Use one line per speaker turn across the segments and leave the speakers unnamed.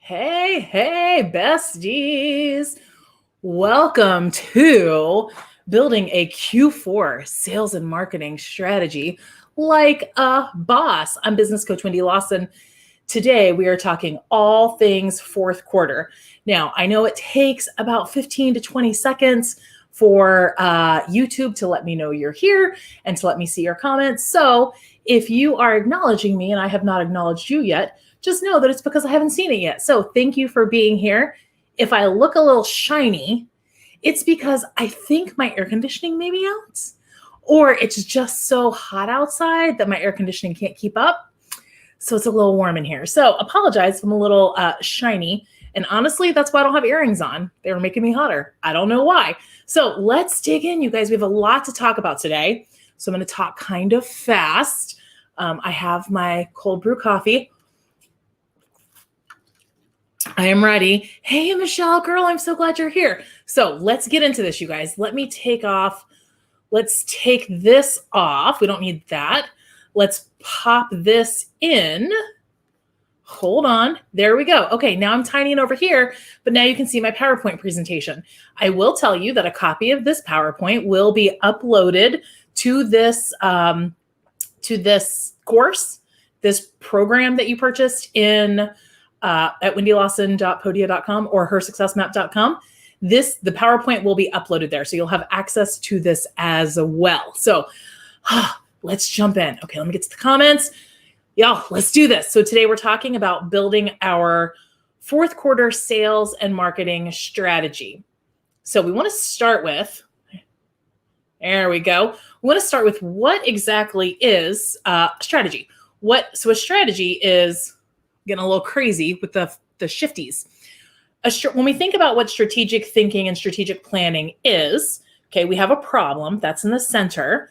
Hey, besties. Welcome to building a Q4 sales and marketing strategy like a boss. I'm business coach Wendy Lawson. Today, we are talking all things fourth quarter. Now, I know it takes about 15 to 20 seconds for YouTube to let me know you're here and to let me see your comments. So if you are acknowledging me and I have not acknowledged you yet, just know that it's because I haven't seen it yet. So thank you for being here. If I look a little shiny, it's because I think my air conditioning may be out, or it's just so hot outside that my air conditioning can't keep up. So it's a little warm in here. So apologize if I'm a little shiny. And honestly, that's why I don't have earrings on. They were making me hotter. I don't know why. So let's dig in, you guys. We have a lot to talk about today. So I'm going to talk kind of fast. I have my cold brew coffee. I am ready. Hey, Michelle, girl, I'm so glad you're here. So let's get into this, you guys. Let's take this off. We don't need that. Let's pop this in. Hold on. There we go. Okay, now I'm tinying over here, but now you can see my PowerPoint presentation. I will tell you that a copy of this PowerPoint will be uploaded to this course, this program that you purchased at wendylawson.podia.com or hersuccessmap.com. The PowerPoint will be uploaded there. So you'll have access to this as well. So let's jump in. Okay, let me get to the comments. Y'all, let's do this. So today we're talking about building our fourth quarter sales and marketing strategy. So we want to start with, there we go. We want to start with what exactly is strategy. So a strategy is, getting a little crazy with the shifties. When we think about what strategic thinking and strategic planning is, okay, we have a problem that's in the center,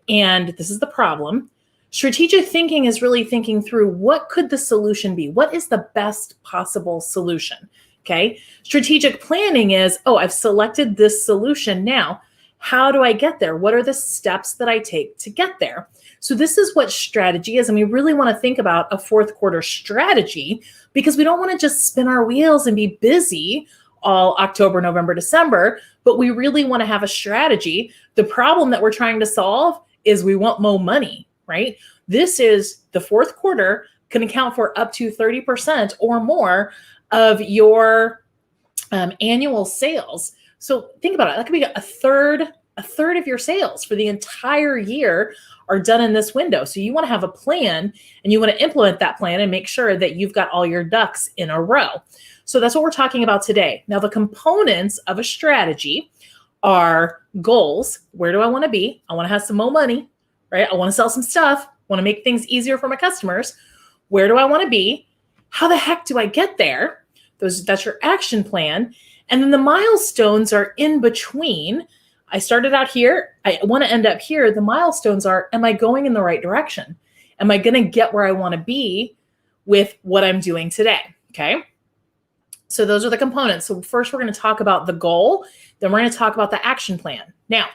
and this is the problem. Strategic thinking is really thinking through what could the solution be? What is the best possible solution? Okay. Strategic planning is, I've selected this solution. Now, how do I get there? What are the steps that I take to get there? So this is what strategy is. And we really want to think about a fourth quarter strategy because we don't want to just spin our wheels and be busy all October, November, December, but we really want to have a strategy. The problem that we're trying to solve is we want more money, right? This is the fourth quarter can account for up to 30% or more of your annual sales. So think about it. That could be a third of your sales for the entire year are done in this window. So you want to have a plan and you want to implement that plan and make sure that you've got all your ducks in a row. So that's what we're talking about today. Now, the components of a strategy are goals. Where do I want to be? I want to have some more money, right? I want to sell some stuff. I want to make things easier for my customers. Where do I want to be? How the heck do I get there? That's your action plan. And then the milestones are in between. I started out here. I want to end up here. The milestones are, am I going in the right direction? Am I going to get where I want to be with what I'm doing today? Okay. So those are the components. So first we're going to talk about the goal. Then we're going to talk about the action plan. Now, I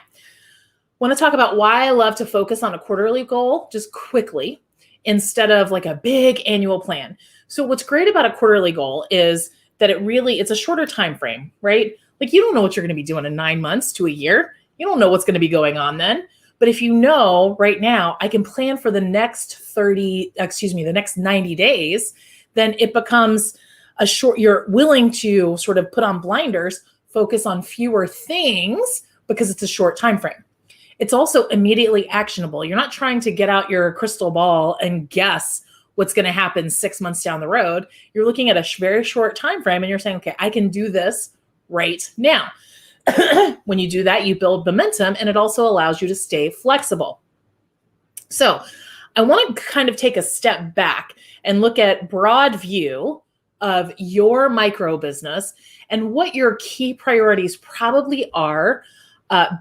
want to talk about why I love to focus on a quarterly goal just quickly instead of like a big annual plan. So what's great about a quarterly goal is that it's a shorter time frame, right? Like you don't know what you're going to be doing in 9 months to a year. You don't know what's going to be going on then. But if you know right now, I can plan for the next 90 days, then it becomes you're willing to sort of put on blinders, focus on fewer things because it's a short time frame. It's also immediately actionable. You're not trying to get out your crystal ball and guess what's going to happen 6 months down the road. You're looking at a very short time frame and you're saying, okay, I can do this right now. When you do that, you build momentum and it also allows you to stay flexible. So I want to kind of take a step back and look at broad view of your micro business and what your key priorities probably are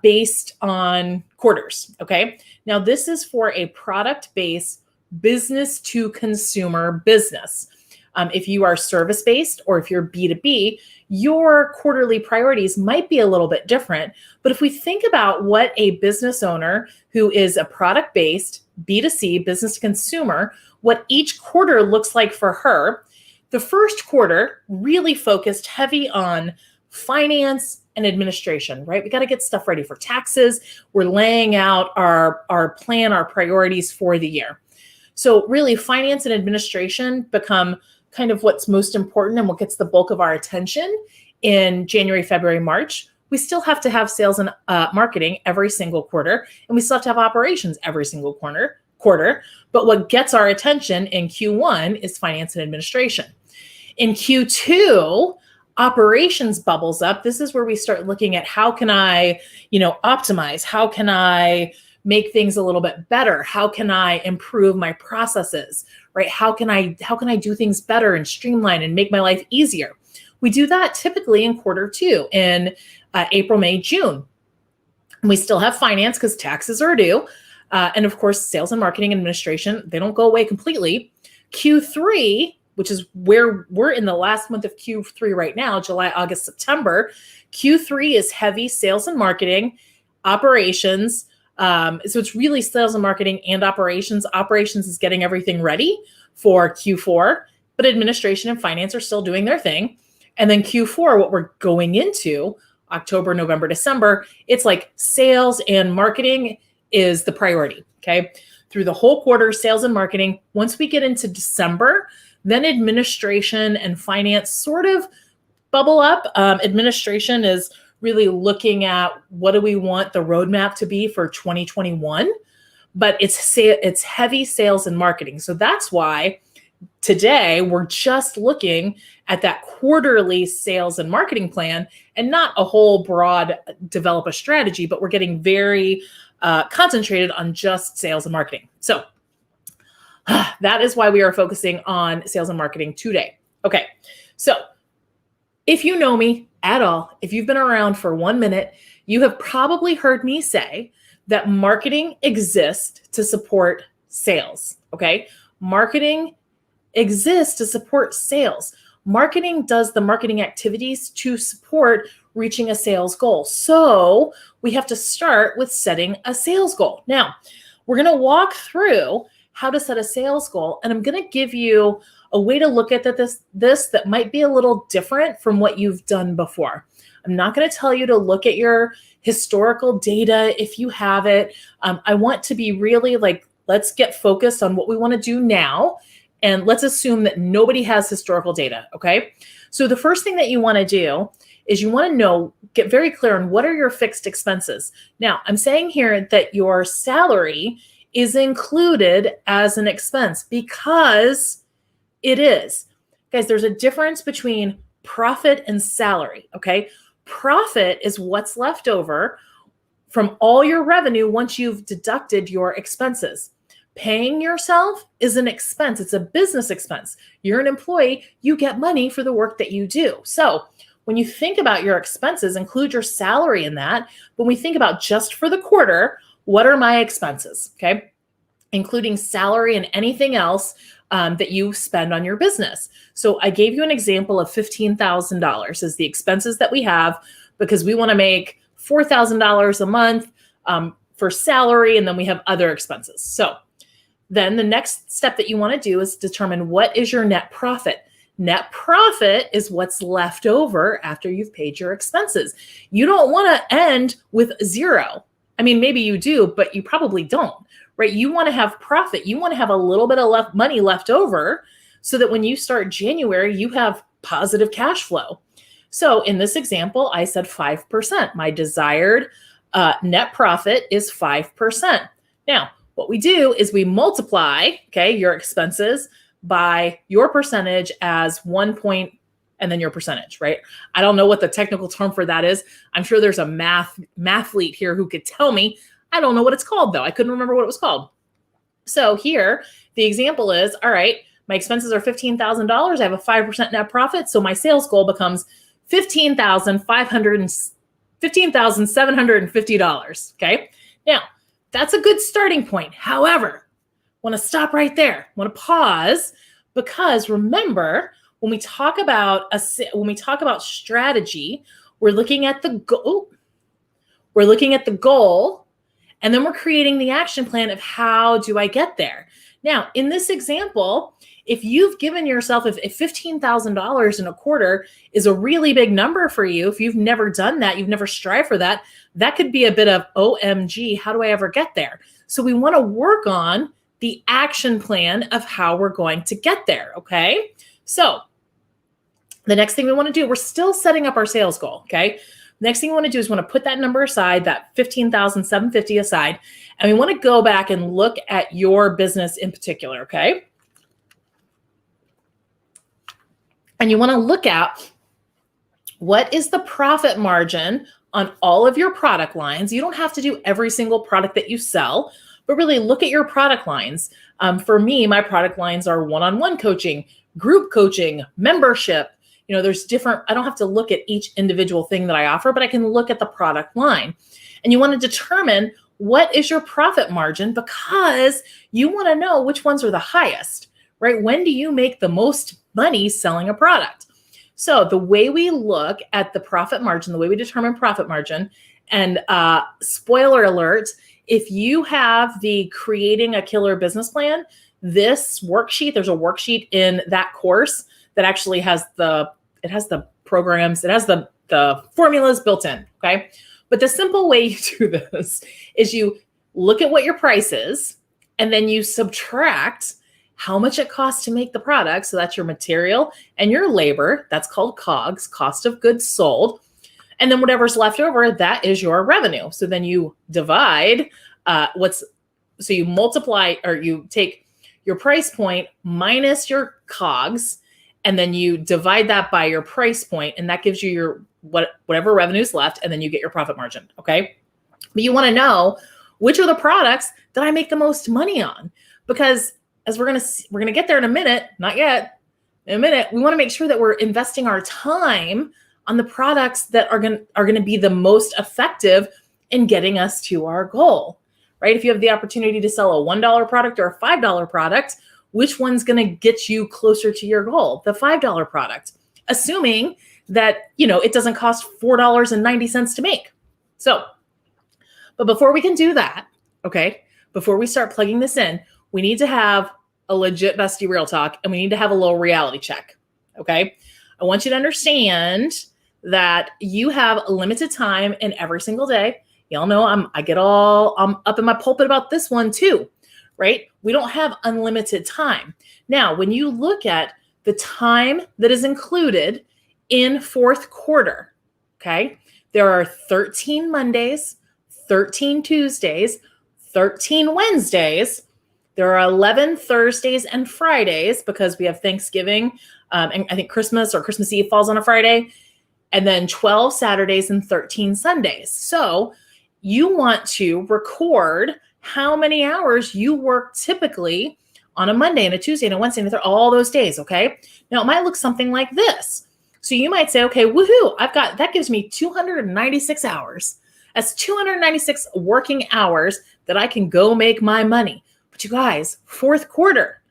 based on quarters. Okay. Now this is for a product-based business to consumer business. If you are service-based or if you're B2B, your quarterly priorities might be a little bit different. But if we think about what a business owner who is a product-based B2C, business to consumer, what each quarter looks like for her, the first quarter really focused heavy on finance and administration, right? We got to get stuff ready for taxes. We're laying out our plan, our priorities for the year. So really finance and administration become kind of what's most important and what gets the bulk of our attention in January, February, March. We still have to have sales and marketing every single quarter, and we still have to have operations every single quarter. But what gets our attention in Q1 is finance and administration. In Q2, operations bubbles up. This is where we start looking at how can I, optimize? How can I make things a little bit better? How can I improve my processes, right? How can I do things better and streamline and make my life easier? We do that typically in quarter two, in April, May, June. And we still have finance because taxes are due. And of course, sales and marketing administration, they don't go away completely. Q3, which is where we're in the last month of Q3 right now, July, August, September. Q3 is heavy sales and marketing, operations. So it's really sales and marketing and operations. Operations is getting everything ready for Q4, but administration and finance are still doing their thing. And then Q4, what we're going into, October, November, December, it's like sales and marketing is the priority, okay? Through the whole quarter, sales and marketing. Once we get into December, then administration and finance sort of bubble up. Administration is really looking at what do we want the roadmap to be for 2021, but it's heavy sales and marketing. So that's why today we're just looking at that quarterly sales and marketing plan and not a whole broad develop a strategy, but we're getting very concentrated on just sales and marketing. So that is why we are focusing on sales and marketing today. Okay, so if you know me at all, if you've been around for 1 minute, you have probably heard me say that marketing exists to support sales, okay? Marketing exists to support sales. Marketing does the marketing activities to support reaching a sales goal. So we have to start with setting a sales goal. Now, we're going to walk through how to set a sales goal, and I'm going to give you a way to look at this that might be a little different from what you've done before. I'm not going to tell you to look at your historical data if you have it. I want to be really like, let's get focused on what we want to do now. And let's assume that nobody has historical data, okay? So the first thing that you want to do is you want to get very clear on what are your fixed expenses. Now, I'm saying here that your salary is included as an expense because it is. Guys, there's a difference between profit and salary, okay? Profit is what's left over from all your revenue once you've deducted your expenses. Paying yourself is an expense. It's a business expense. You're an employee. You get money for the work that you do. So when you think about your expenses, include your salary in that. When we think about just for the quarter, what are my expenses, okay? Including salary and anything else that you spend on your business. So I gave you an example of $15,000 as the expenses that we have because we want to make $4,000 a month for salary, and then we have other expenses. So then the next step that you want to do is determine what is your net profit. Net profit is what's left over after you've paid your expenses. You don't want to end with zero. I mean, maybe you do, but you probably don't, right? You want to have profit. You want to have a little bit of money left over so that when you start January, you have positive cash flow. So in this example, I said 5%. My desired net profit is 5%. Now, what we do is we multiply, okay, your expenses by your percentage as 1 point and then your percentage, right? I don't know what the technical term for that is. I'm sure there's a mathlete here who could tell me. I don't know what it's called though. I couldn't remember what it was called. So here, the example is, all right, my expenses are $15,000. I have a 5% net profit. So my sales goal becomes $15,750, okay? Now, that's a good starting point. However, I want to stop right there. I want to pause because remember, when we talk about strategy, we're looking at the goal. And then we're creating the action plan of how do I get there? Now, in this example, if you've given yourself, if $15,000 in a quarter is a really big number for you, if you've never done that, you've never strived for that, that could be a bit of, OMG, how do I ever get there? So we want to work on the action plan of how we're going to get there, okay? So the next thing we want to do, we're still setting up our sales goal, okay? Next thing we want to do is we want to put that number aside, that $15,750 aside, and we want to go back and look at your business in particular, okay? And you want to look at what is the profit margin on all of your product lines. You don't have to do every single product that you sell, but really look at your product lines. For me, my product lines are one-on-one coaching, group coaching, membership. You know, there's different, I don't have to look at each individual thing that I offer, but I can look at the product line. And you want to determine what is your profit margin, because you want to know which ones are the highest, right? When do you make the most money selling a product? So the way we look at the profit margin, the way we determine profit margin, and spoiler alert, if you have the Creating a Killer Business Plan, this worksheet, there's a worksheet in that course that actually has the programs, it has the formulas built in, okay? But the simple way you do this is you look at what your price is, and then you subtract how much it costs to make the product. So that's your material and your labor. That's called COGS, cost of goods sold. And then whatever's left over, that is your revenue. So then you divide so you multiply, or you take your price point minus your COGS, and then you divide that by your price point, and that gives you your whatever revenue's left, and then you get your profit margin, okay? But you want to know which are the products that I make the most money on, because as we're gonna get there in a minute, not yet, in a minute, we want to make sure that we're investing our time on the products that are gonna be the most effective in getting us to our goal, right? If you have the opportunity to sell a $1 product or a $5 product, which one's going to get you closer to your goal? The $5 product, assuming that, it doesn't cost $4.90 to make. So, but before we can do that, okay, before we start plugging this in, we need to have a legit bestie real talk, and we need to have a little reality check, okay? I want you to understand that you have limited time in every single day. Y'all know I'm up in my pulpit about this one too, right? We don't have unlimited time. Now, when you look at the time that is included in fourth quarter, okay, there are 13 Mondays, 13 Tuesdays, 13 Wednesdays. There are 11 Thursdays and Fridays, because we have Thanksgiving, and I think Christmas or Christmas Eve falls on a Friday, and then 12 Saturdays and 13 Sundays. So you want to record how many hours you work typically on a Monday and a Tuesday and a Wednesday and all those days, okay? Now, it might look something like this. So you might say, okay, woohoo, that gives me 296 hours. That's 296 working hours that I can go make my money. But you guys, fourth quarter,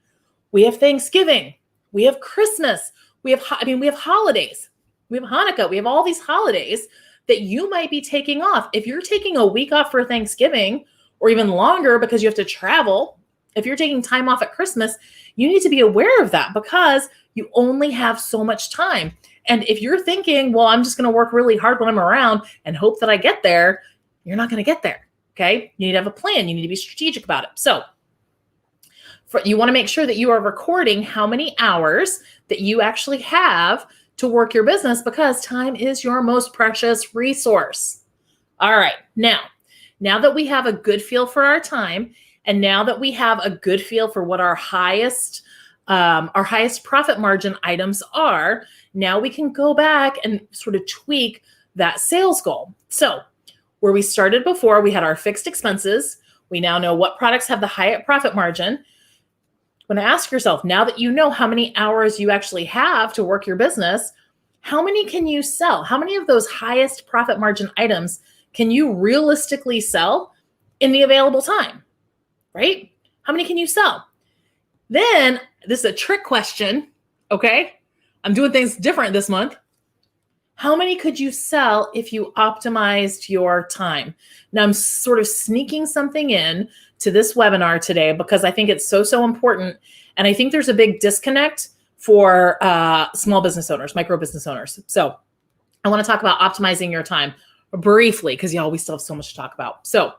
we have Thanksgiving, we have Christmas, we have holidays, we have Hanukkah, we have all these holidays that you might be taking off. If you're taking a week off for Thanksgiving, or even longer because you have to travel, if you're taking time off at Christmas, you need to be aware of that, because you only have so much time. And if you're thinking, well, I'm just going to work really hard when I'm around and hope that I get there, you're not going to get there, okay? You need to have a plan. You need to be strategic about it. So you want to make sure that you are recording how many hours that you actually have to work your business, because time is your most precious resource. All right. Now that we have a good feel for our time, and now that we have a good feel for what our highest profit margin items are, now we can go back and sort of tweak that sales goal. So where we started before, we had our fixed expenses. We now know what products have the highest profit margin. When I ask yourself, now that you know how many hours you actually have to work your business, how many can you sell? How many of those highest profit margin items can you realistically sell in the available time, right? How many can you sell? Then, this is a trick question, okay? I'm doing things different this month. How many could you sell if you optimized your time? Now I'm sort of sneaking something in to this webinar today because I think it's so important. And I think there's a big disconnect for small business owners, micro business owners. So I want to talk about optimizing your time briefly because y'all, we still have so much to talk about. So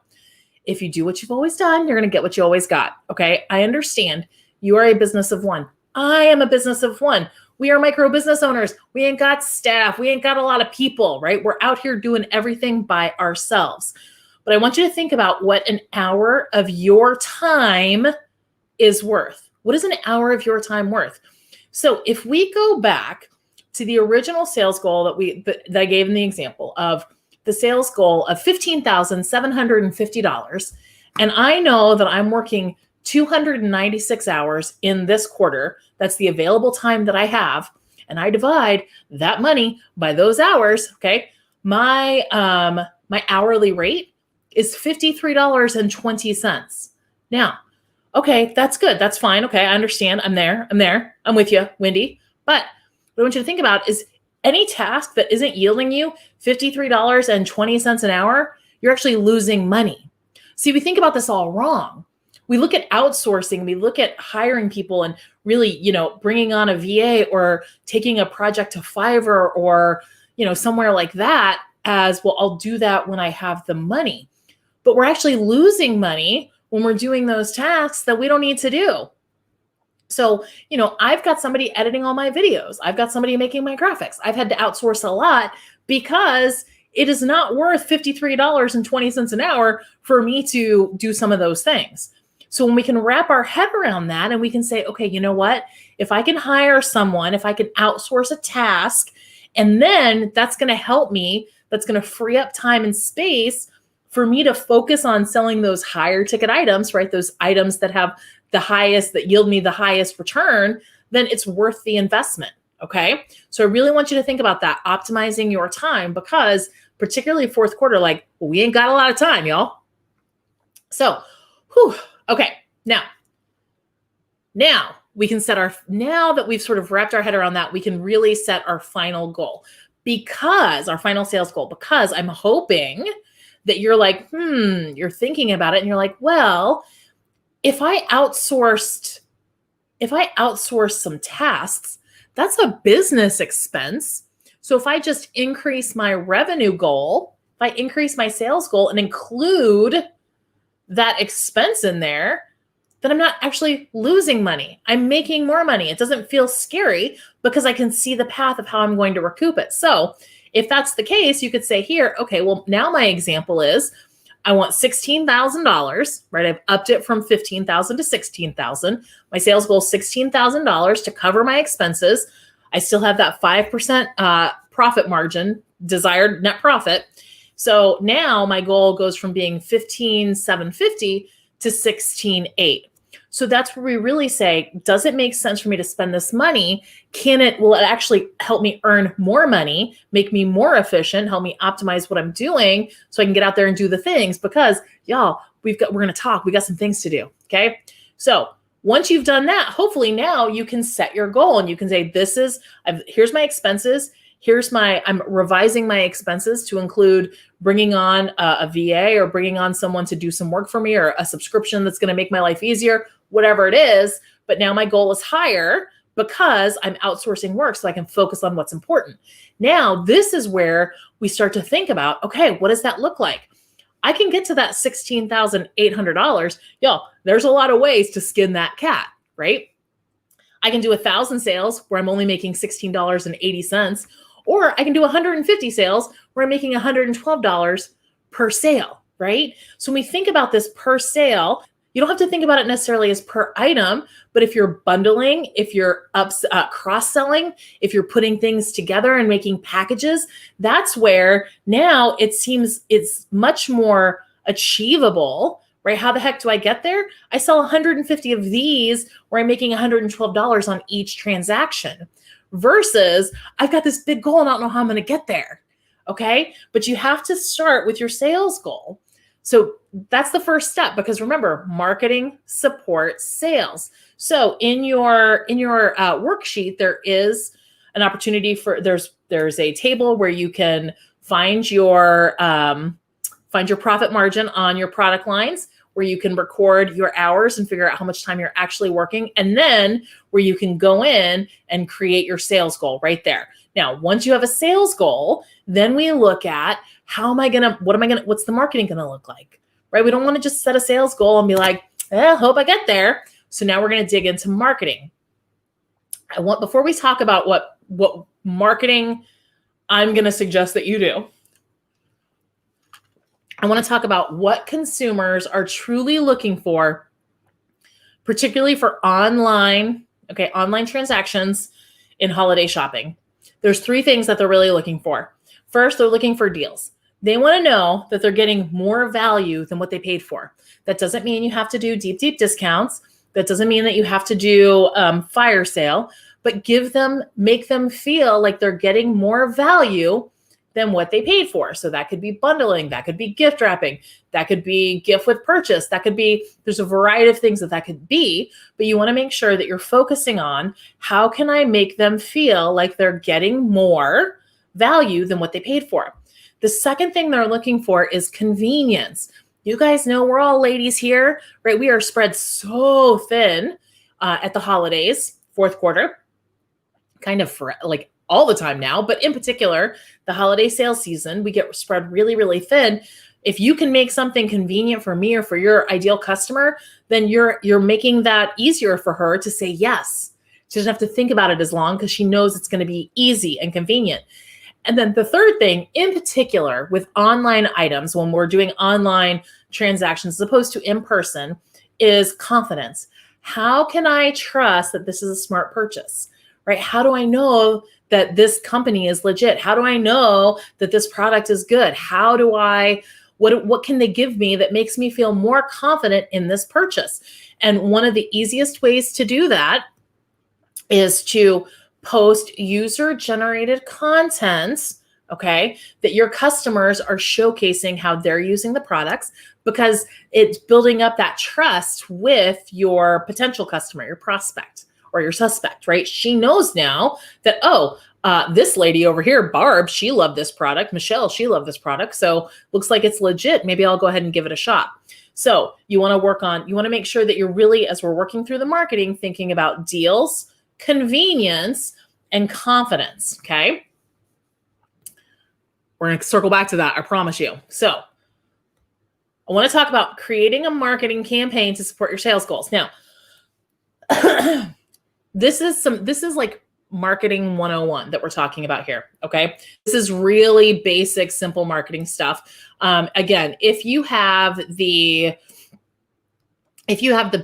if you do what you've always done, you're going to get what you always got. Okay. I understand you are a business of one. I am a business of one. We are micro business owners. We ain't got staff. We ain't got a lot of people, right? We're out here doing everything by ourselves. But I want you to think about what an hour of your time is worth. What is an hour of your time worth? So if we go back to the original sales goal that I gave in the example of the sales goal of $15,750, and I know that I'm working 296 hours in this quarter, that's the available time that I have, and I divide that money by those hours, okay? My hourly rate is $53.20. Now, okay, that's good. That's fine. Okay, I understand. I'm there. I'm with you, Wendy. But what I want you to think about is any task that isn't yielding you $53.20 an hour, you're actually losing money. See, we think about this all wrong. We look at outsourcing, we look at hiring people and really, bringing on a VA or taking a project to Fiverr or, somewhere like that as, well, I'll do that when I have the money. But we're actually losing money when we're doing those tasks that we don't need to do. So, I've got somebody editing all my videos. I've got somebody making my graphics. I've had to outsource a lot because it is not worth $53.20 an hour for me to do some of those things. So when we can wrap our head around that and we can say, okay, you know what? If I can hire someone, if I can outsource a task, and then that's going to help me, that's going to free up time and space for me to focus on selling those higher ticket items, right? Those items that have the highest, that yield me the highest return, then it's worth the investment. Okay. So I really want you to think about that, optimizing your time, because particularly fourth quarter, we ain't got a lot of time, y'all. So, okay. Now we can now that we've sort of wrapped our head around that, we can really set our final goal, because our final sales goal, because I'm hoping that you're you're thinking about it and you're like, well, if I outsource some tasks, that's a business expense. So if I just increase my revenue goal, if I increase my sales goal and include that expense in there, then I'm not actually losing money. I'm making more money. It doesn't feel scary because I can see the path of how I'm going to recoup it. So if that's the case, you could say here, okay, well, now my example is I want $16,000, right? I've upped it from $15,000 to $16,000. My sales goal is $16,000 to cover my expenses. I still have that 5% profit margin, desired net profit. So now my goal goes from being $15,750 to $16,800. So that's where we really say, does it make sense for me to spend this money? Will it actually help me earn more money, make me more efficient, help me optimize what I'm doing so I can get out there and do the things? Because y'all, we're going to talk, we got some things to do. Okay. So once you've done that, hopefully now you can set your goal and you can say, here's my expenses. I'm revising my expenses to include bringing on a VA or bringing on someone to do some work for me, or a subscription that's going to make my life easier, whatever it is. But now my goal is higher because I'm outsourcing work so I can focus on what's important. Now, this is where we start to think about, okay, what does that look like? I can get to that $16,800. Y'all, there's a lot of ways to skin that cat, right? I can do 1,000 sales where I'm only making $16.80, or I can do 150 sales where I'm making $112 per sale, right? So when we think about this per sale, you don't have to think about it necessarily as per item, but if you're bundling, if you're cross-selling, if you're putting things together and making packages, that's where now it seems it's much more achievable, right? How the heck do I get there? I sell 150 of these where I'm making $112 on each transaction, versus I've got this big goal and I don't know how I'm going to get there. Okay. But you have to start with your sales goal. So that's the first step, because remember, marketing supports sales. So in your worksheet, there is an opportunity there's there's a table where you can find your profit margin on your product lines, where you can record your hours and figure out how much time you're actually working, and then where you can go in and create your sales goal right there. Now, once you have a sales goal, then we look at what's the marketing going to look like, right? We don't want to just set a sales goal and be like, hope I get there. So now we're going to dig into marketing. Before we talk about what marketing I'm going to suggest that you do, I want to talk about what consumers are truly looking for, particularly for online transactions in holiday shopping. There's 3 things that they're really looking for. First, they're looking for deals. They want to know that they're getting more value than what they paid for. That doesn't mean you have to do deep discounts. That doesn't mean that you have to do fire sale, but make them feel like they're getting more value than what they paid for. So that could be bundling, that could be gift wrapping, that could be gift with purchase, there's a variety of things that could be, but you want to make sure that you're focusing on how can I make them feel like they're getting more value than what they paid for. The second thing they're looking for is convenience. You guys know we're all ladies here, right? We are spread so thin at the holidays, fourth quarter, kind of for like all the time now, but in particular, the holiday sales season, we get spread really, really thin. If you can make something convenient for me or for your ideal customer, then you're making that easier for her to say yes. She doesn't have to think about it as long because she knows it's going to be easy and convenient. And then the third thing, in particular with online items, when we're doing online transactions as opposed to in person, is confidence. How can I trust that this is a smart purchase, right? How do I know that this company is legit? How do I know that this product is good? What can they give me that makes me feel more confident in this purchase? And one of the easiest ways to do that is to post user-generated content, okay, that your customers are showcasing how they're using the products, because it's building up that trust with your potential customer, your prospect or your suspect, right? She knows now that, this lady over here, Barb, she loved this product. Michelle, she loved this product. So looks like it's legit. Maybe I'll go ahead and give it a shot. So you want to make sure that you're really, as we're working through the marketing, thinking about deals, convenience, and confidence, okay? We're going to circle back to that, I promise you. So I want to talk about creating a marketing campaign to support your sales goals. Now, this is like marketing 101 that we're talking about here, okay? This is really basic, simple marketing stuff. Again, if you have the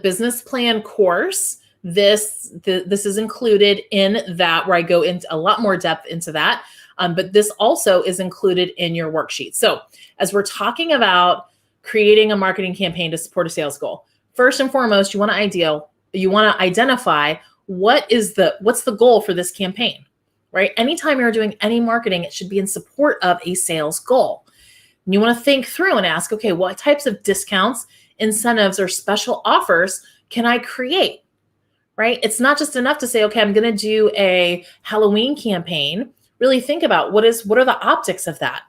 business plan course, this is included in that, where I go into a lot more depth into that. But this also is included in your worksheet. So as we're talking about creating a marketing campaign to support a sales goal, first and foremost, you want to identify what's the goal for this campaign, right? Anytime you're doing any marketing, it should be in support of a sales goal. And you want to think through and ask, okay, what types of discounts, incentives, or special offers can I create, right? It's not just enough to say, okay, I'm going to do a Halloween campaign. Really think about what are the optics of that?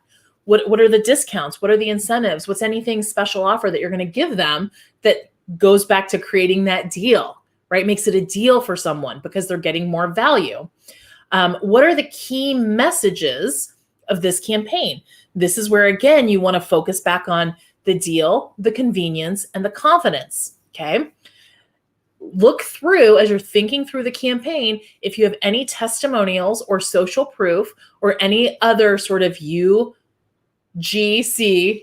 What are the discounts? What are the incentives? What's anything special offer that you're going to give them that goes back to creating that deal, right? Makes it a deal for someone because they're getting more value. What are the key messages of this campaign? This is where, again, you want to focus back on the deal, the convenience, and the confidence, okay? Look through, as you're thinking through the campaign, if you have any testimonials or social proof or any other sort of UGC,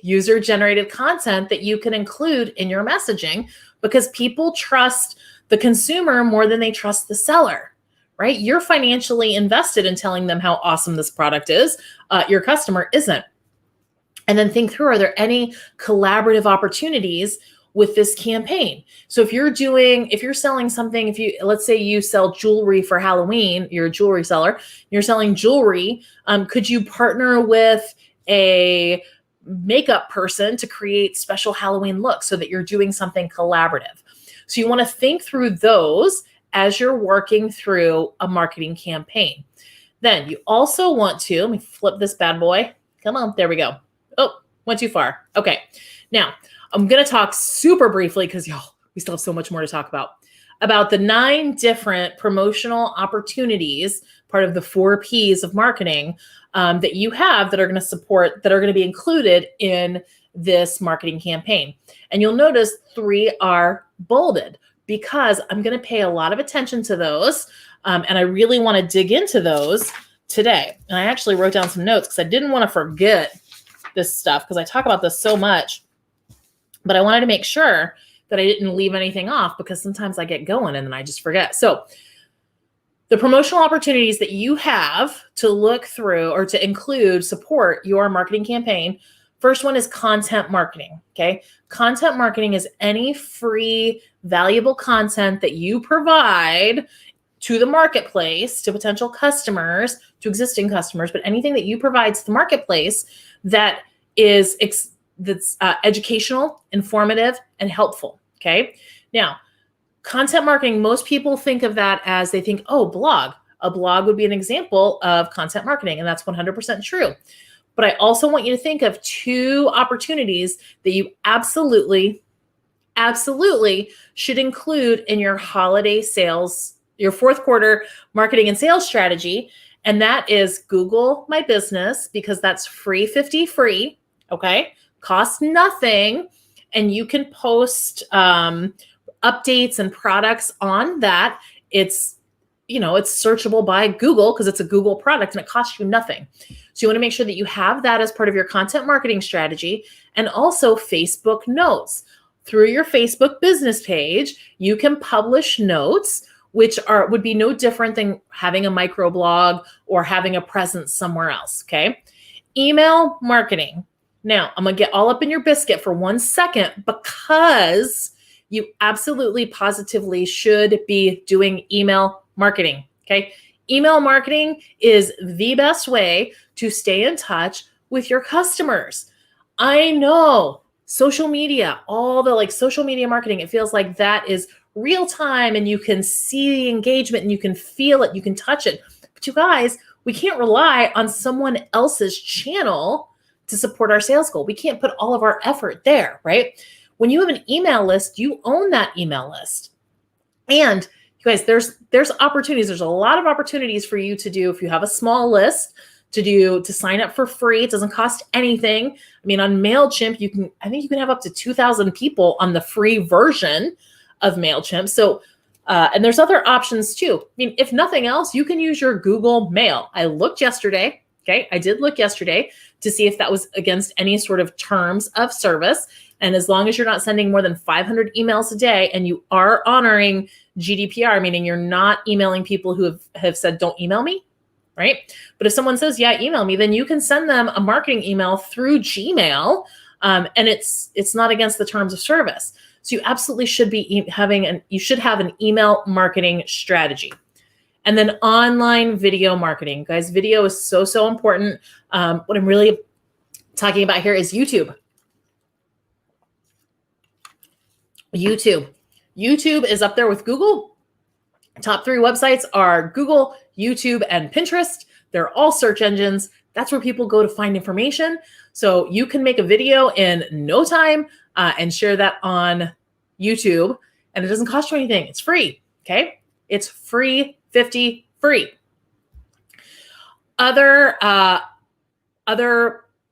user-generated content, that you can include in your messaging, because people trust the consumer more than they trust the seller, right? You're financially invested in telling them how awesome this product is. Your customer isn't. And then think through, are there any collaborative opportunities with this campaign? So if you're selling something, let's say you sell jewelry for Halloween, you're a jewelry seller, you're selling jewelry, could you partner with a makeup person to create special Halloween looks so that you're doing something collaborative? So you want to think through those as you're working through a marketing campaign. Then you also want to, let me flip this bad boy. Come on, there we go. Oh, went too far. Okay. Now, I'm going to talk super briefly because y'all, we still have so much more to talk about the 9 different promotional opportunities, part of the 4 Ps of marketing that you have that are going to support, that are going to be included in this marketing campaign. And you'll notice 3 are bolded because I'm going to pay a lot of attention to those. And I really want to dig into those today. And I actually wrote down some notes because I didn't want to forget this stuff because I talk about this so much. But I wanted to make sure that I didn't leave anything off because sometimes I get going and then I just forget. So the promotional opportunities that you have to look through or to include support your marketing campaign. First one is content marketing. Okay. Content marketing is any free, valuable content that you provide to the marketplace, to potential customers, to existing customers, but anything that you provide to the marketplace that is that's educational, informative, and helpful. Okay. Now, content marketing, most people think of that as they think, oh, blog. A blog would be an example of content marketing, and that's 100% true. But I also want you to think of 2 opportunities that you absolutely should include in your holiday sales, your 4th quarter marketing and sales strategy. And that is Google My Business, because that's free, 50 free. Okay. Costs nothing. And you can post updates and products on that. It's searchable by Google because it's a Google product and it costs you nothing. So you want to make sure that you have that as part of your content marketing strategy. And also Facebook notes. Through your Facebook business page, you can publish notes, which would be no different than having a microblog or having a presence somewhere else. Okay. Email marketing. Now, I'm going to get all up in your biscuit for 1 second because you absolutely positively should be doing email marketing. Okay. Email marketing is the best way to stay in touch with your customers. I know social media, all the social media marketing, it feels like that is real time and you can see the engagement and you can feel it, you can touch it. But you guys, we can't rely on someone else's channel to support our sales goal. We can't put all of our effort there, right? When you have an email list, you own that email list. And you guys, there's opportunities. There's a lot of opportunities for you to do if you have a small list to sign up for free. It doesn't cost anything. I mean, on MailChimp, I think you can have up to 2,000 people on the free version of MailChimp. So, and there's other options too. I mean, if nothing else, you can use your Google Mail. I looked yesterday. Okay. I did look yesterday to see if that was against any sort of terms of service. And as long as you're not sending more than 500 emails a day and you are honoring GDPR, meaning you're not emailing people who have said, don't email me, right? But if someone says, yeah, email me, then you can send them a marketing email through Gmail, and it's not against the terms of service. So you absolutely should be you should have an email marketing strategy. And then online video marketing. Guys, video is so important. What I'm really talking about here is YouTube. YouTube is up there with Google. Top 3 websites are Google, YouTube, and Pinterest. They're all search engines. That's where people go to find information. So you can make a video in no time and share that on YouTube, and it doesn't cost you anything. It's free. Okay. It's free, 50 free. Other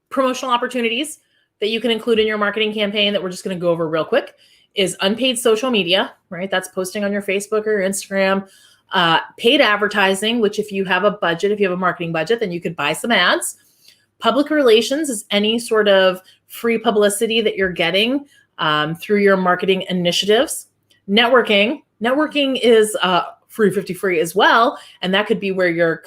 promotional opportunities that you can include in your marketing campaign that we're just going to go over real quick is unpaid social media, right? That's posting on your Facebook or your Instagram. Paid advertising, which if you have a budget, if you have a marketing budget, then you could buy some ads. Public relations is any sort of free publicity that you're getting through your marketing initiatives. Networking is free, 50 free as well. And that could be where you're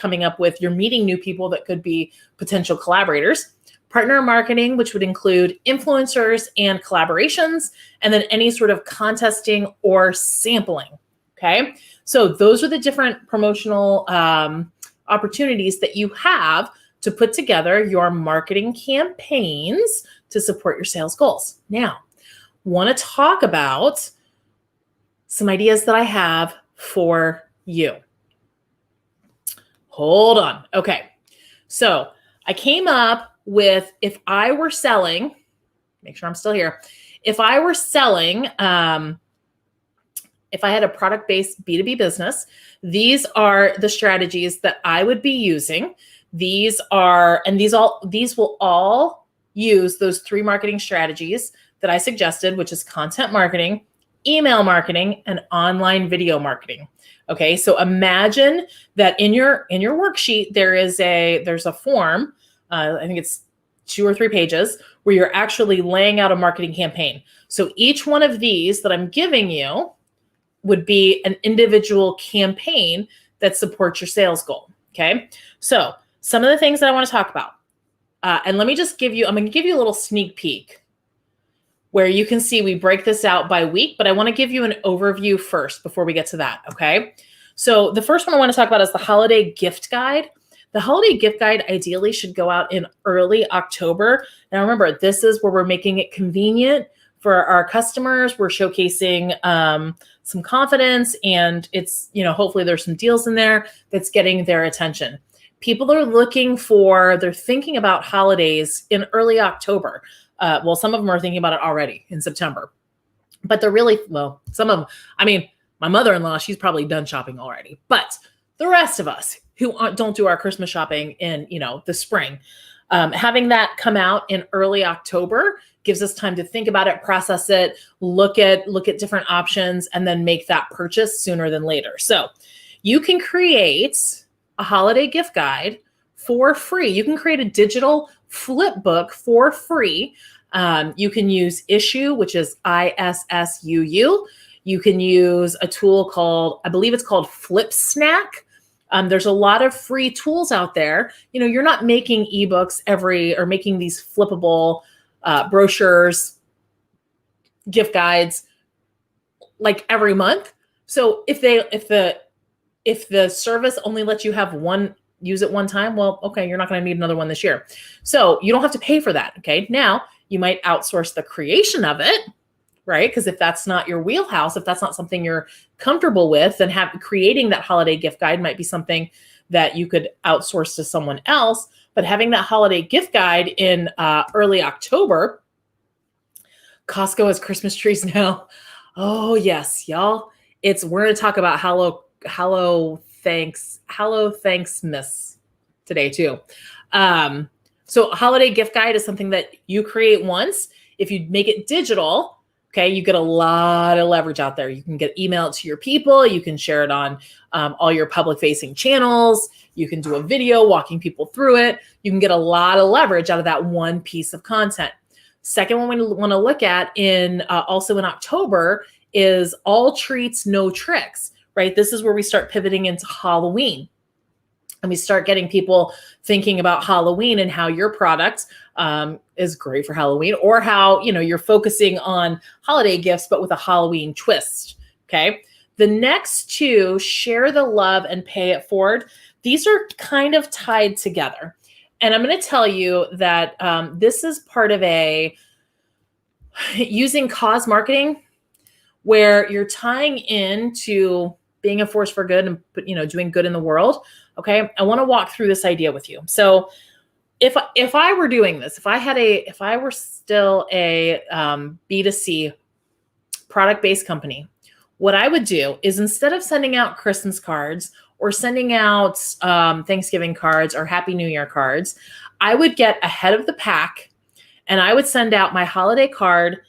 meeting new people that could be potential collaborators. Partner marketing, which would include influencers and collaborations, and then any sort of contesting or sampling. Okay. So those are the different promotional opportunities that you have to put together your marketing campaigns to support your sales goals. Now, want to talk about some ideas that I have for you. hold on. Okay. So I came up with, if I were selling, make sure I'm still here. If I were selling, if I had a product-based B2B business, these are the strategies that I would be using. These will all use those 3 marketing strategies that I suggested, which is content marketing, email marketing, and online video marketing. Okay, so imagine that in your worksheet there's a form. I think it's 2 or 3 pages where you're actually laying out a marketing campaign. So each one of these that I'm giving you would be an individual campaign that supports your sales goal. Okay, so some of the things that I want to talk about, and let me just I'm going to give you a little sneak peek where you can see we break this out by week, but I want to give you an overview first before we get to that. Okay, so the first one I want to talk about is the holiday gift guide. The holiday gift guide ideally should go out in early October. Now remember, this is where we're making it convenient for our customers. We're showcasing some confidence, and it's, hopefully there's some deals in there that's getting their attention. People are they're thinking about holidays in early October. Well, some of them are thinking about it already in September, but they're really, some of them, my mother-in-law, she's probably done shopping already, but the rest of us who don't do our Christmas shopping in, the spring, having that come out in early October gives us time to think about it, process it, look at different options, and then make that purchase sooner than later. So you can create a holiday gift guide for free. You can create a digital flip book for free. You can use Issuu, which is ISSUU. You can use a tool called, I believe it's called Flip Snack. There's a lot of free tools out there. You're not making ebooks or making these flippable brochures, gift guides like every month. So if the service only lets you use it one time, well, okay, you're not going to need another one this year. So you don't have to pay for that. Okay. Now you might outsource the creation of it, right? Because if that's not your wheelhouse, if that's not something you're comfortable with, then creating that holiday gift guide might be something that you could outsource to someone else. But having that holiday gift guide in early October, Costco has Christmas trees now. Oh yes, y'all. We're going to talk about Hello Thanksmas today too. So holiday gift guide is something that you create once. If you make it digital, okay, you get a lot of leverage out there. You can email it to your people. You can share it on all your public facing channels. You can do a video walking people through it. You can get a lot of leverage out of that one piece of content. Second one we want to look at also in October is all treats, no tricks, right? This is where we start pivoting into Halloween. And we start getting people thinking about Halloween and how your product is great for Halloween, or how, you're focusing on holiday gifts, but with a Halloween twist. Okay. The next 2, share the love and pay it forward. These are kind of tied together. And I'm going to tell you that this is part of using cause marketing, where you're tying into being a force for good and, doing good in the world. Okay. I want to walk through this idea with you. So if I were doing this, if I were still a B2C product-based company, what I would do is, instead of sending out Christmas cards or sending out Thanksgiving cards or Happy New Year cards, I would get ahead of the pack and I would send out my holiday card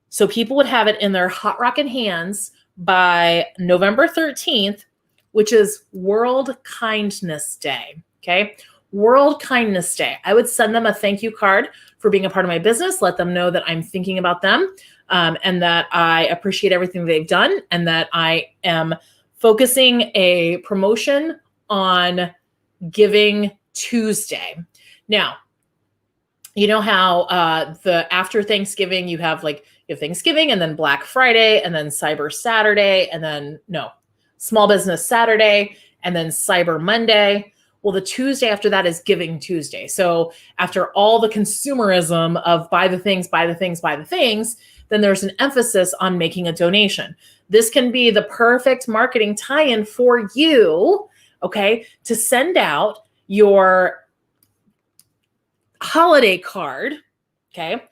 so people would have it in their hot rockin' hands by November 13th, which is World Kindness Day. Okay. World Kindness Day. I would send them a thank you card for being a part of my business, let them know that I'm thinking about them, and that I appreciate everything they've done, and that I am focusing a promotion on Giving Tuesday. Now, you know how after Thanksgiving you have Thanksgiving, and then Black Friday, and then Cyber Saturday, and then Small Business Saturday, and then Cyber Monday. Well, the Tuesday after that is Giving Tuesday. So after all the consumerism of buy the things, then there's an emphasis on making a donation. This can be the perfect marketing tie-in for you, okay, to send out your holiday card, okay,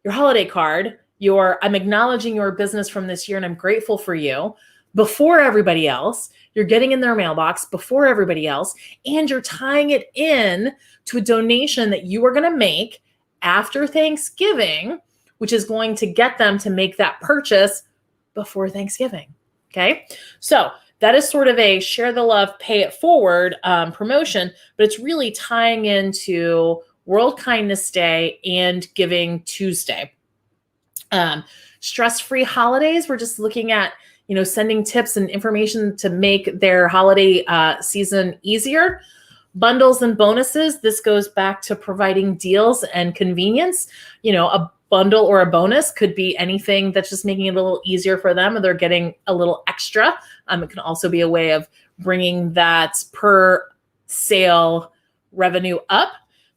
your holiday card, I'm acknowledging your business from this year and I'm grateful for you before everybody else. You're getting in their mailbox before everybody else, and you're tying it in to a donation that you are going to make after Thanksgiving, which is going to get them to make that purchase before Thanksgiving. Okay. So that is sort of a share the love, pay it forward promotion, but it's really tying into World Kindness Day and Giving Tuesday. Stress-free holidays, we're just looking at, sending tips and information to make their holiday season easier. Bundles and bonuses, this goes back to providing deals and convenience. A bundle or a bonus could be anything that's just making it a little easier for them, and they're getting a little extra. It can also be a way of bringing that per sale revenue up.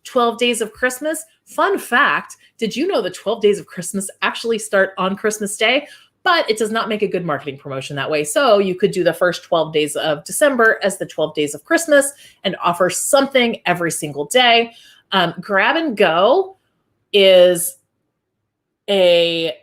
12 days of Christmas. Fun fact, did you know the 12 days of Christmas actually start on Christmas Day? But it does not make a good marketing promotion that way. So you could do the first 12 days of December as the 12 days of Christmas and offer something every single day. Grab and go is do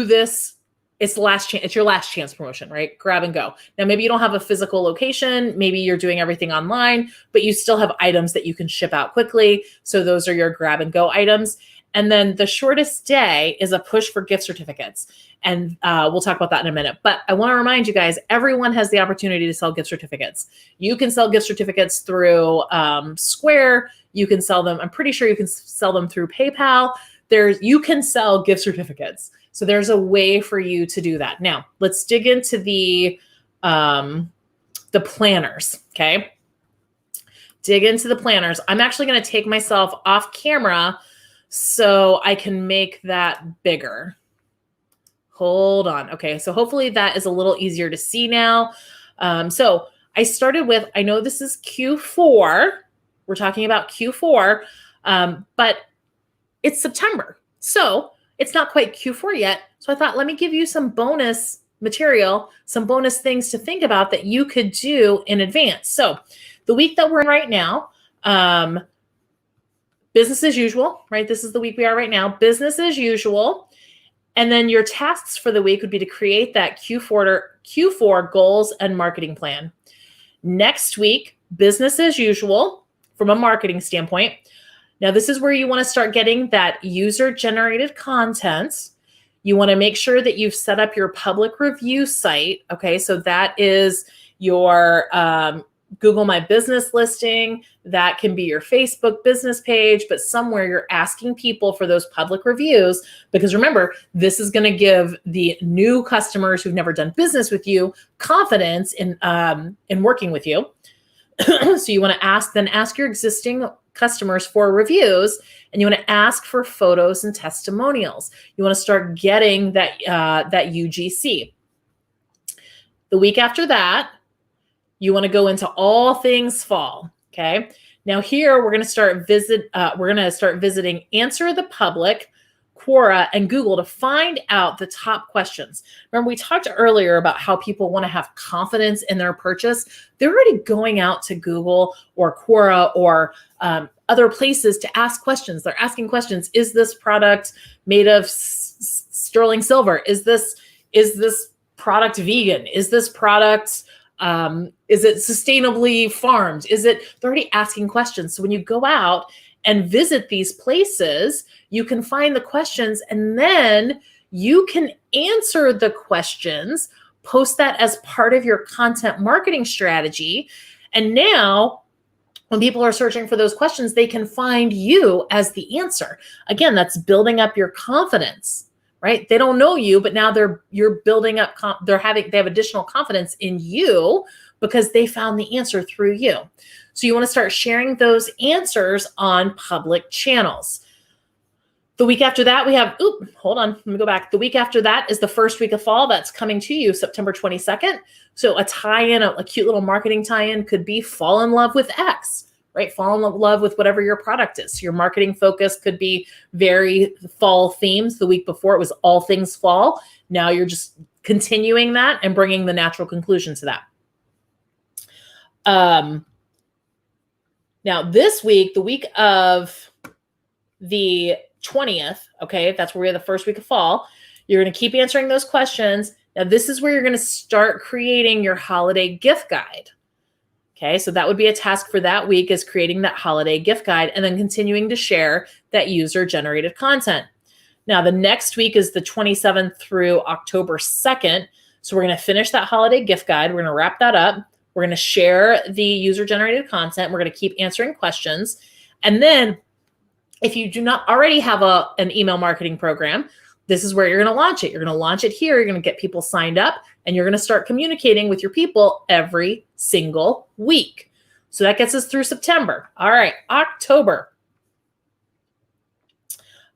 this. It's the last chance. It's your last chance promotion, right? Grab and go. Now, maybe you don't have a physical location. Maybe you're doing everything online, but you still have items that you can ship out quickly. So those are your grab and go items. And then the shortest day is a push for gift certificates. And we'll talk about that in a minute. But I want to remind you guys, everyone has the opportunity to sell gift certificates. You can sell gift certificates through Square. You can sell them. I'm pretty sure you can sell them through PayPal. You can sell gift certificates. So there's a way for you to do that. Now, let's dig into the planners, okay? Dig into the planners. I'm actually going to take myself off camera so I can make that bigger. Hold on. Okay, so hopefully that is a little easier to see now. So I started with, I know this is Q4. We're talking about Q4, but it's September. So it's not quite Q4 yet. So I thought, let me give you some bonus material, some bonus things to think about that you could do in advance. So the week that we're in right now, business as usual, right? This is the week we are right now, business as usual. And then your tasks for the week would be to create that Q4 goals and marketing plan. Next week, business as usual from a marketing standpoint. Now, this is where you want to start getting that user-generated content. You want to make sure that you've set up your public review site. Okay, so that is your Google My Business listing. That can be your Facebook business page, but somewhere you're asking people for those public reviews, because remember, this is going to give the new customers who've never done business with you confidence in working with you. So you want to ask your existing customers for reviews, and you want to ask for photos and testimonials. You want to start getting that UGC. The week after that, you want to go into all things fall. Okay. Now here we're going to start visiting Answer the Public, Quora, and Google to find out the top questions. Remember, we talked earlier about how people want to have confidence in their purchase. They're already going out to Google or Quora or other places to ask questions. They're asking questions. Is this product made of sterling silver? Is this product vegan? Is this product, is it sustainably farmed? They're already asking questions. So when you go out and visit these places, you can find the questions, and then you can answer the questions, post that as part of your content marketing strategy. And now when people are searching for those questions, they can find you as the answer. Again, that's building up your confidence, right? They don't know you, but now you're building up, they have additional confidence in you because they found the answer through you. So you want to start sharing those answers on public channels. The week after that, we have, hold on, let me go back. The week after that is the first week of fall. That's coming to you September 22nd. So a tie-in, a cute little marketing tie-in could be fall in love with X, right? Fall in love with whatever your product is. Your marketing focus could be very fall themes. The week before it was all things fall. Now you're just continuing that and bringing the natural conclusion to that. Now this week, the week of the 20th, okay, that's where we have the first week of fall, you're going to keep answering those questions. Now this is where you're going to start creating your holiday gift guide. Okay, so that would be a task for that week, is creating that holiday gift guide and then continuing to share that user-generated content. Now, the next week is the 27th through October 2nd. So we're going to finish that holiday gift guide. We're going to wrap that up. We're going to share the user-generated content. We're going to keep answering questions. And then if you do not already have an email marketing program, this is where you're going to launch it. You're going to launch it here. You're going to get people signed up, and you're going to start communicating with your people every single week. So that gets us through September. All right, October.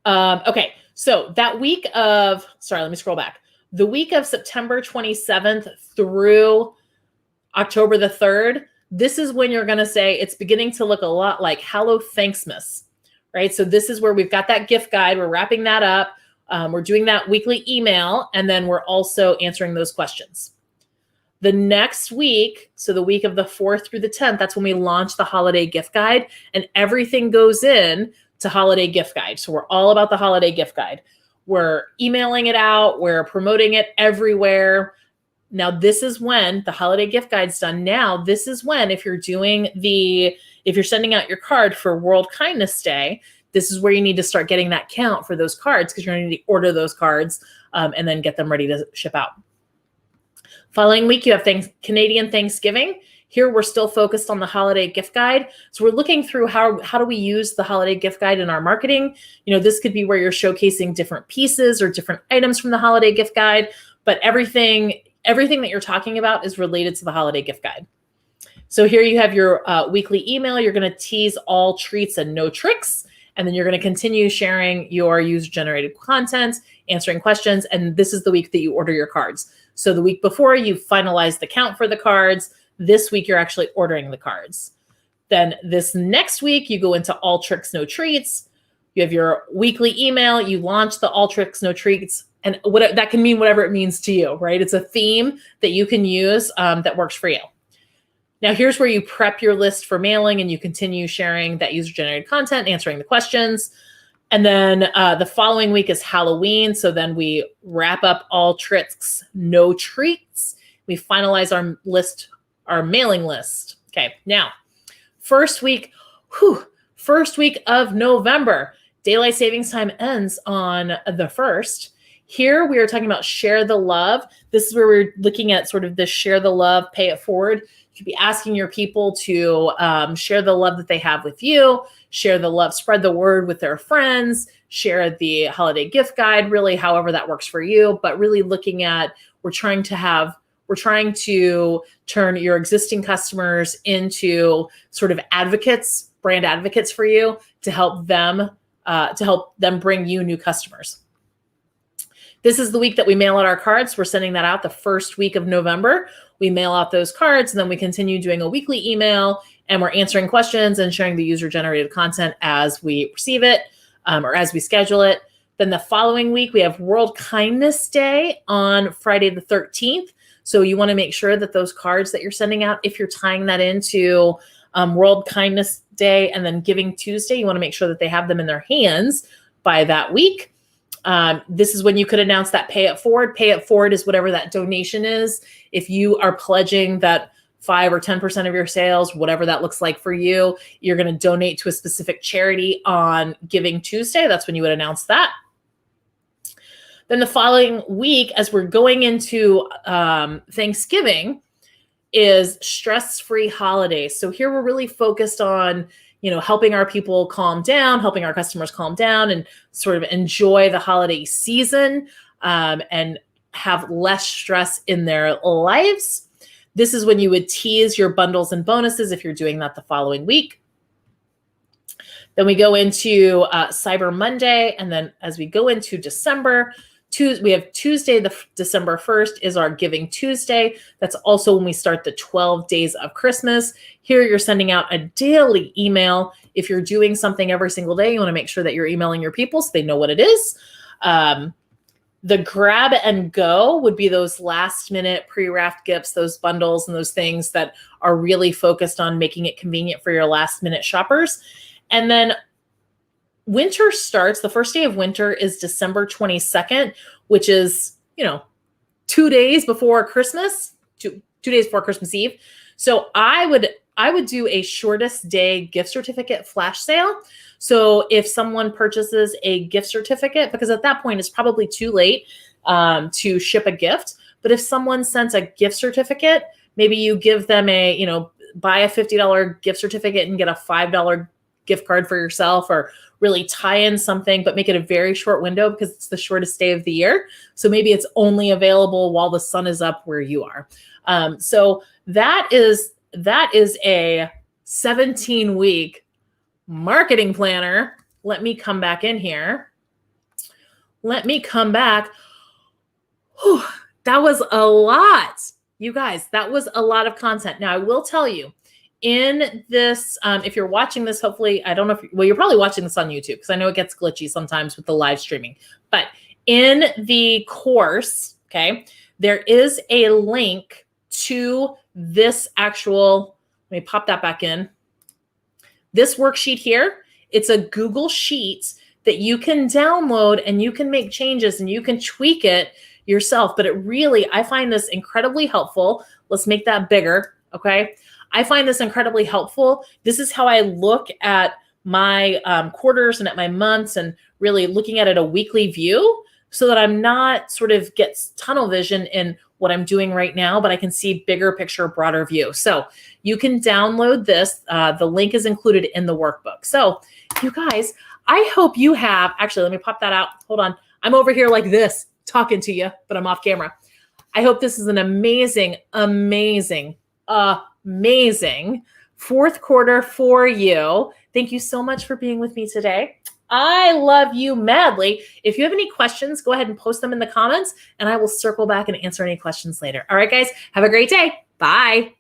Okay, so that week of, sorry, let me scroll back. The week of September 27th through October the 3rd, this is when you're going to say it's beginning to look a lot like Hello Thanksmas, right? So this is where we've got that gift guide. We're wrapping that up. We're doing that weekly email, and then we're also answering those questions. The next week, so the week of the 4th through the 10th, that's when we launch the holiday gift guide, and everything goes in to holiday gift guide. So we're all about the holiday gift guide. We're emailing it out. We're promoting it everywhere. Now, this is when the holiday gift guide's done. Now, this is when, if you're sending out your card for World Kindness Day, this is where you need to start getting that count for those cards, because you're going to need to order those cards and then get them ready to ship out. Following week, you have Canadian Thanksgiving. Here, we're still focused on the holiday gift guide. So we're looking through how do we use the holiday gift guide in our marketing. You know, this could be where you're showcasing different pieces or different items from the holiday gift guide, but everything that you're talking about is related to the holiday gift guide. So here you have your weekly email. You're going to tease all treats and no tricks. And then you're going to continue sharing your user-generated content, answering questions. And this is the week that you order your cards. So the week before, you finalize the count for the cards. This week, you're actually ordering the cards. Then this next week, you go into all tricks, no treats. You have your weekly email. You launch the all tricks, no treats. And that can mean whatever it means to you, right? It's a theme that you can use that works for you. Now, here's where you prep your list for mailing and you continue sharing that user-generated content, answering the questions. And then the following week is Halloween. So then we wrap up all tricks, no treats. We finalize our mailing list. Okay, now, first week of November. Daylight savings time ends on the 1st. Here we are talking about share the love. This is where we're looking at sort of this share the love, pay it forward. You could be asking your people to share the love that they have with you, share the love, spread the word with their friends, share the holiday gift guide, really however that works for you. But really looking at, we're trying to turn your existing customers into sort of advocates, brand advocates for you to help them bring you new customers. This is the week that we mail out our cards. We're sending that out the first week of November. We mail out those cards, and then we continue doing a weekly email, and we're answering questions and sharing the user-generated content as we receive it or as we schedule it. Then the following week, we have World Kindness Day on Friday the 13th. So you want to make sure that those cards that you're sending out, if you're tying that into World Kindness Day and then Giving Tuesday, you want to make sure that they have them in their hands by that week. This is when you could announce that pay it forward. Pay it forward is whatever that donation is. If you are pledging that 5 or 10% of your sales, whatever that looks like for you, you're going to donate to a specific charity on Giving Tuesday. That's when you would announce that. Then the following week, as we're going into Thanksgiving, is stress-free holidays. So here we're really focused on helping our people calm down, helping our customers calm down and sort of enjoy the holiday season and have less stress in their lives. This is when you would tease your bundles and bonuses if you're doing that the following week. Then we go into Cyber Monday. And then as we go into December, we have Tuesday, December 1st is our Giving Tuesday. That's also when we start the 12 days of Christmas. Here you're sending out a daily email. If you're doing something every single day, you want to make sure that you're emailing your people so they know what it is. The grab and go would be those last minute pre-wrapped gifts, those bundles and those things that are really focused on making it convenient for your last minute shoppers. And then winter starts, the first day of winter is December 22nd, which is, 2 days before Christmas, two days before Christmas Eve. So I would do a shortest day gift certificate flash sale. So if someone purchases a gift certificate, because at that point it's probably too late to ship a gift, but if someone sends a gift certificate, maybe you give them buy a $50 gift certificate and get a $5 gift card for yourself, or really tie in something, but make it a very short window because it's the shortest day of the year. So maybe it's only available while the sun is up where you are. So that is a 17-week marketing planner. Let me come back in here. Let me come back. Whew, that was a lot. You guys, that was a lot of content. Now, I will tell you, in this, if you're watching this, hopefully, I don't know if, you're probably watching this on YouTube because I know it gets glitchy sometimes with the live streaming. But in the course, okay, there is a link to this actual, let me pop that back in. This worksheet here, it's a Google Sheet that you can download and you can make changes and you can tweak it yourself. But it really, I find this incredibly helpful. Let's make that bigger, okay? I find this incredibly helpful. This is how I look at my quarters and at my months, and really looking at it a weekly view, so that I'm not sort of gets tunnel vision in what I'm doing right now, but I can see bigger picture, broader view. So you can download this. The link is included in the workbook. So you guys, I hope you have, actually, let me pop that out. Hold on. I'm over here like this talking to you, but I'm off camera. I hope this is an amazing fourth quarter for you. Thank you so much for being with me today. I love you madly. If you have any questions, go ahead and post them in the comments, and I will circle back and answer any questions later. All right, guys, have a great day. Bye.